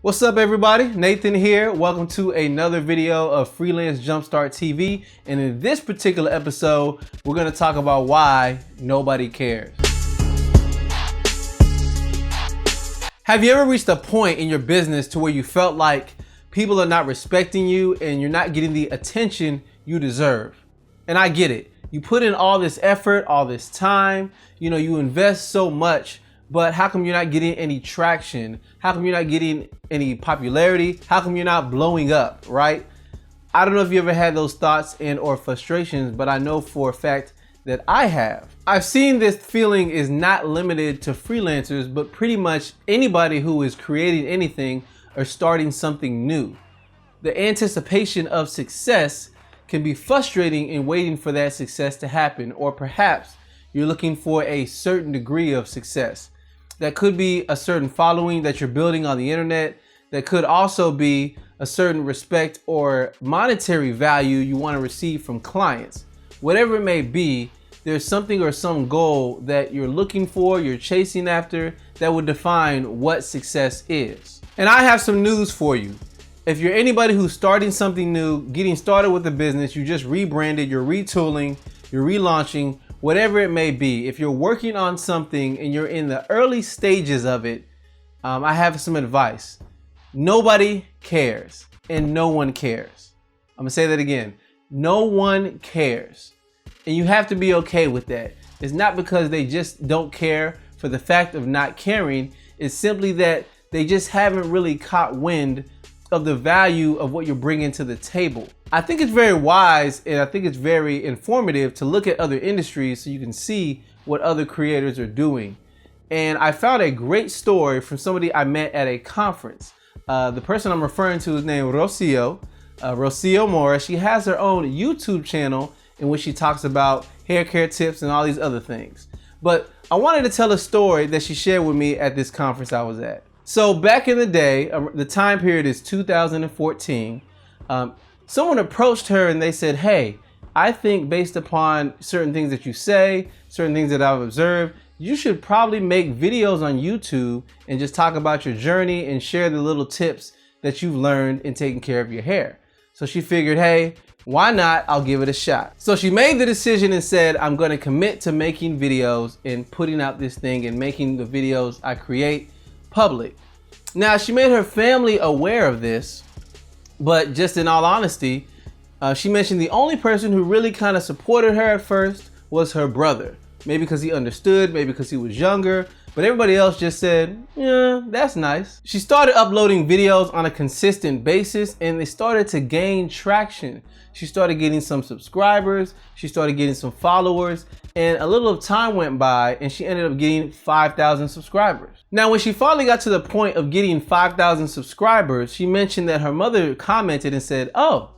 What's up everybody? Nathan here. Welcome to another video of Freelance Jumpstart TV. And in this particular episode, we're going to talk about why nobody cares. Have you ever reached a point in your business to where you felt like people are not respecting you and you're not getting the attention you deserve? And I get it. You put in all this effort, all this time, you invest so much, but how come you're not getting any traction? How come you're not getting any popularity? How come you're not blowing up, right? I don't know if you ever had those thoughts and or frustrations, but I know for a fact that I have. I've seen this feeling is not limited to freelancers, but pretty much anybody who is creating anything or starting something new. The anticipation of success can be frustrating in waiting for that success to happen, or perhaps you're looking for a certain degree of success. That could be a certain following that you're building on the internet. That could also be a certain respect or monetary value you want to receive from clients. Whatever it may be, there's something or some goal that you're looking for, you're chasing after, that would define what success is. And I have some news for you. If you're anybody who's starting something new, getting started with a business, you just rebranded, you're retooling, you're relaunching, whatever it may be, if you're working on something and you're in the early stages of it, I have some advice. Nobody cares and no one cares. I'm gonna say that again. No one cares. And you have to be okay with that. It's not because they just don't care for the fact of not caring. It's simply that they just haven't really caught wind of the value of what you're bringing to the table. I think it's very wise and I think it's very informative to look at other industries so you can see what other creators are doing. And I found a great story from somebody I met at a conference. The person I'm referring to is named Rocio Mora. She has her own YouTube channel in which she talks about hair care tips and all these other things. But I wanted to tell a story that she shared with me at this conference I was at. So back in the day, the time period is 2014, someone approached her and they said, hey, I think based upon certain things that you say, certain things that I've observed, you should probably make videos on YouTube and just talk about your journey and share the little tips that you've learned in taking care of your hair. So she figured, hey, why not? I'll give it a shot. So she made the decision and said, I'm going to commit to making videos and putting out this thing and making the videos I create public. Now, she made her family aware of this, but just in all honesty, she mentioned the only person who really kind of supported her at first was her brother. Maybe because he understood, maybe because he was younger, but everybody else just said, yeah, that's nice. She started uploading videos on a consistent basis and they started to gain traction. She started getting some subscribers, she started getting some followers, and a little time went by and she ended up getting 5,000 subscribers. Now, when she finally got to the point of getting 5,000 subscribers, she mentioned that her mother commented and said, oh,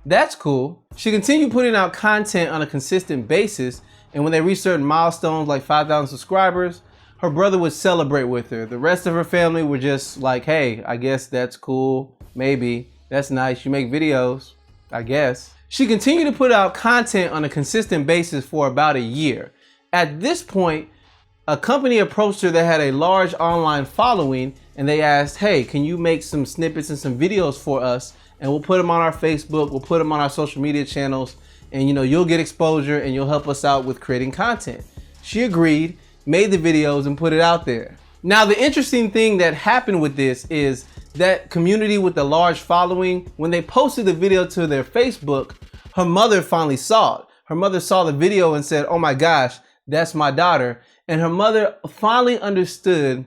that's cool. She continued putting out content on a consistent basis, and when they reached certain milestones like 5,000 subscribers, her brother would celebrate with her. The rest of her family were just like, hey, I guess that's cool. Maybe. That's nice. You make videos, I guess. She continued to put out content on a consistent basis for about a year. At this point, a company approached her that had a large online following and they asked, hey, can you make some snippets and some videos for us? And we'll put them on our Facebook, we'll put them on our social media channels, and you'll get exposure and you'll help us out with creating content. She agreed, made the videos and put it out there. Now, the interesting thing that happened with this is that community with the large following, when they posted the video to their Facebook, her mother finally saw it. Her mother saw the video and said, oh my gosh, that's my daughter. And her mother finally understood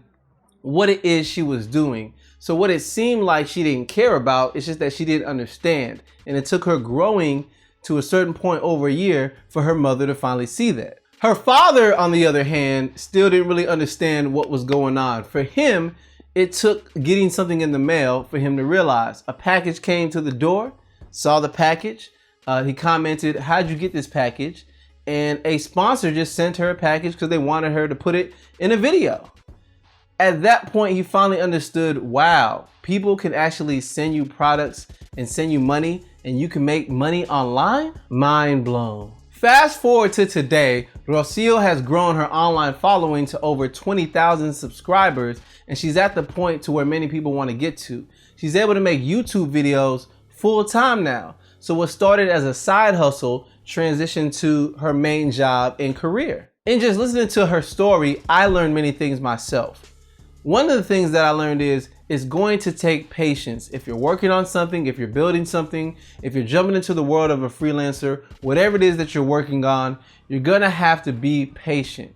what it is she was doing. So what it seemed like she didn't care about, it's just that she didn't understand. And it took her growing to a certain point over a year for her mother to finally see that. Her father, on the other hand, still didn't really understand what was going on. For him, it took getting something in the mail for him to realize. A package came to the door, saw the package. He commented, how'd you get this package? And a sponsor just sent her a package because they wanted her to put it in a video. At that point, he finally understood, wow, people can actually send you products and send you money and you can make money online? Mind blown. Fast forward to today, Rocio has grown her online following to over 20,000 subscribers, and she's at the point to where many people want to get to. She's able to make YouTube videos full time now. So what started as a side hustle transitioned to her main job and career. And just listening to her story, I learned many things myself. One of the things that I learned is it's going to take patience. If you're working on something, if you're building something, if you're jumping into the world of a freelancer, whatever it is that you're working on, you're gonna have to be patient.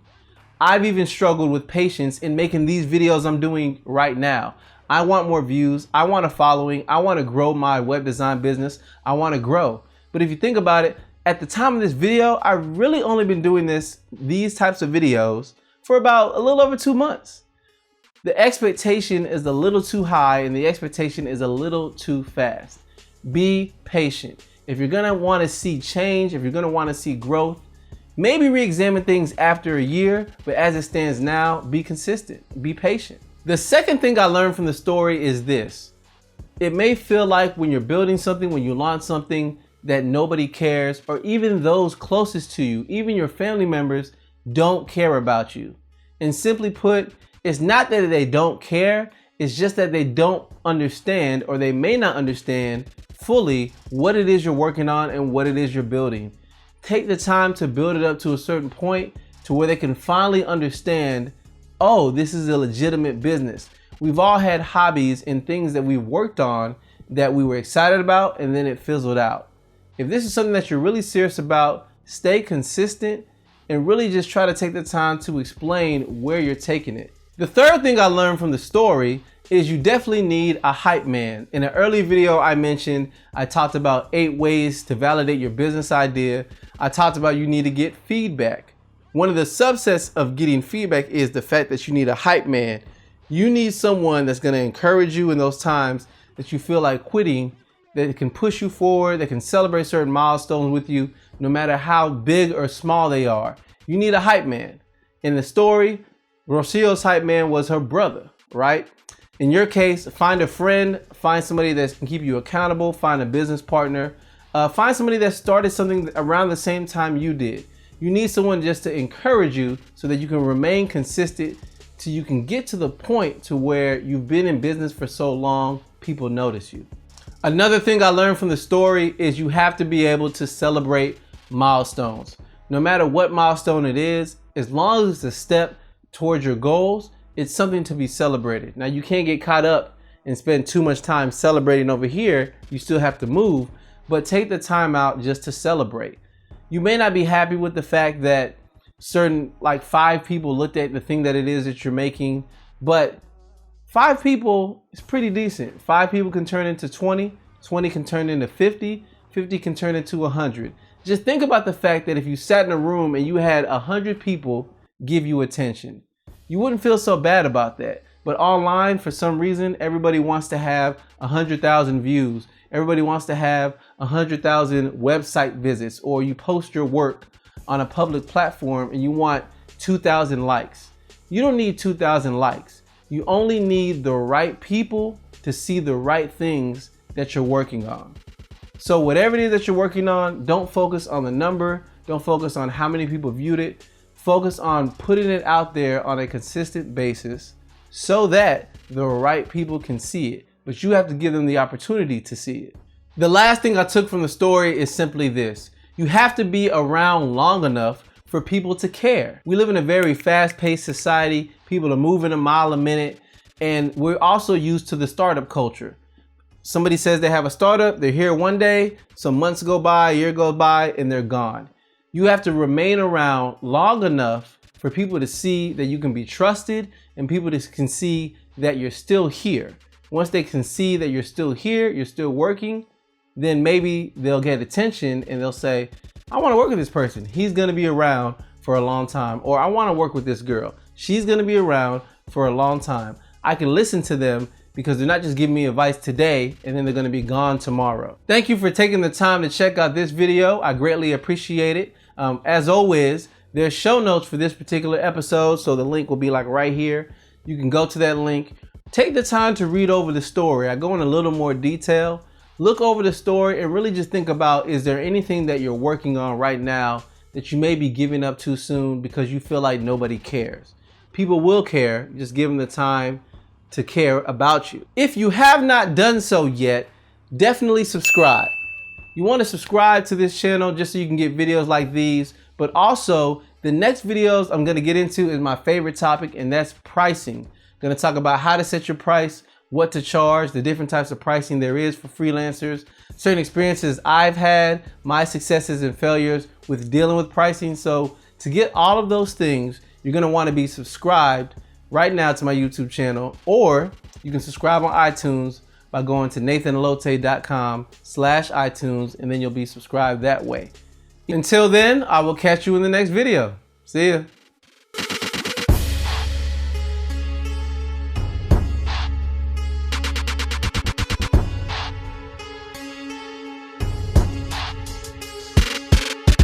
I've even struggled with patience in making these videos I'm doing right now. I want more views, I want a following, I want to grow my web design business, I want to grow. But if you think about it, at the time of this video, I've really only been doing these types of videos for about a little over 2 months. The expectation is a little too high and the expectation is a little too fast. Be patient. If you're gonna wanna see change, if you're gonna wanna see growth, maybe re-examine things after a year, but as it stands now, be consistent, be patient. The second thing I learned from the story is this. It may feel like when you're building something, when you launch something, that nobody cares, or even those closest to you, even your family members, don't care about you. And simply put, it's not that they don't care, it's just that they don't understand, or they may not understand fully what it is you're working on and what it is you're building. Take the time to build it up to a certain point to where they can finally understand, oh, this is a legitimate business. We've all had hobbies and things that we've worked on that we were excited about and then it fizzled out. If this is something that you're really serious about, stay consistent and really just try to take the time to explain where you're taking it. The third thing I learned from the story is you definitely need a hype man. In an early video I mentioned, I talked about 8 ways to validate your business idea. I talked about you need to get feedback. One of the subsets of getting feedback is the fact that you need a hype man. You need someone that's gonna encourage you in those times that you feel like quitting, that can push you forward, that can celebrate certain milestones with you, no matter how big or small they are. You need a hype man. In the story, Rocio's hype man was her brother, right? In your case, find a friend, find somebody that can keep you accountable, find a business partner, find somebody that started something around the same time you did. You need someone just to encourage you so that you can remain consistent till you can get to the point to where you've been in business for so long, people notice you. Another thing I learned from the story is you have to be able to celebrate milestones. No matter what milestone it is, as long as it's a step towards your goals, it's something to be celebrated. Now you can't get caught up and spend too much time celebrating over here. You still have to move, but take the time out just to celebrate. You may not be happy with the fact that certain, like 5 people looked at the thing that it is that you're making, but 5 people is pretty decent. 5 people can turn into 20, 20 can turn into 50, 50 can turn into 100. Just think about the fact that if you sat in a room and you had 100 people give you attention, you wouldn't feel so bad about that. But online, for some reason, everybody wants to have 100,000 views. Everybody wants to have 100,000 website visits, or you post your work on a public platform and you want 2,000 likes. You don't need 2,000 likes. You only need the right people to see the right things that you're working on. So whatever it is that you're working on, don't focus on the number. Don't focus on how many people viewed it. Focus on putting it out there on a consistent basis so that the right people can see it. But you have to give them the opportunity to see it. The last thing I took from the story is simply this. You have to be around long enough for people to care. We live in a very fast-paced society. People are moving a mile a minute, and we're also used to the startup culture. Somebody says they have a startup, they're here one day, some months go by, a year goes by, and they're gone. You have to remain around long enough for people to see that you can be trusted and people can see that you're still here. Once they can see that you're still here, you're still working, then maybe they'll get attention and they'll say, I want to work with this person. He's going to be around for a long time. Or I want to work with this girl. She's going to be around for a long time. I can listen to them because they're not just giving me advice today and then they're going to be gone tomorrow. Thank you for taking the time to check out this video. I greatly appreciate it. As always, there's show notes for this particular episode, so the link will be like right here. You can go to that link. Take the time to read over the story. I go in a little more detail. Look over the story and really just think about, is there anything that you're working on right now that you may be giving up too soon because you feel like nobody cares. People will care, just give them the time to care about you. If you have not done so yet, definitely subscribe. You want to subscribe to this channel just so you can get videos like these, but also the next videos I'm going to get into is my favorite topic, and that's pricing. I'm going to talk about how to set your price, what to charge, the different types of pricing there is for freelancers, certain experiences I've had, my successes and failures with dealing with pricing. So to get all of those things, you're going to want to be subscribed right now to my YouTube channel, or you can subscribe on iTunes by going to nathanallotey.com/iTunes, and then you'll be subscribed that way. Until then, I will catch you in the next video. See ya.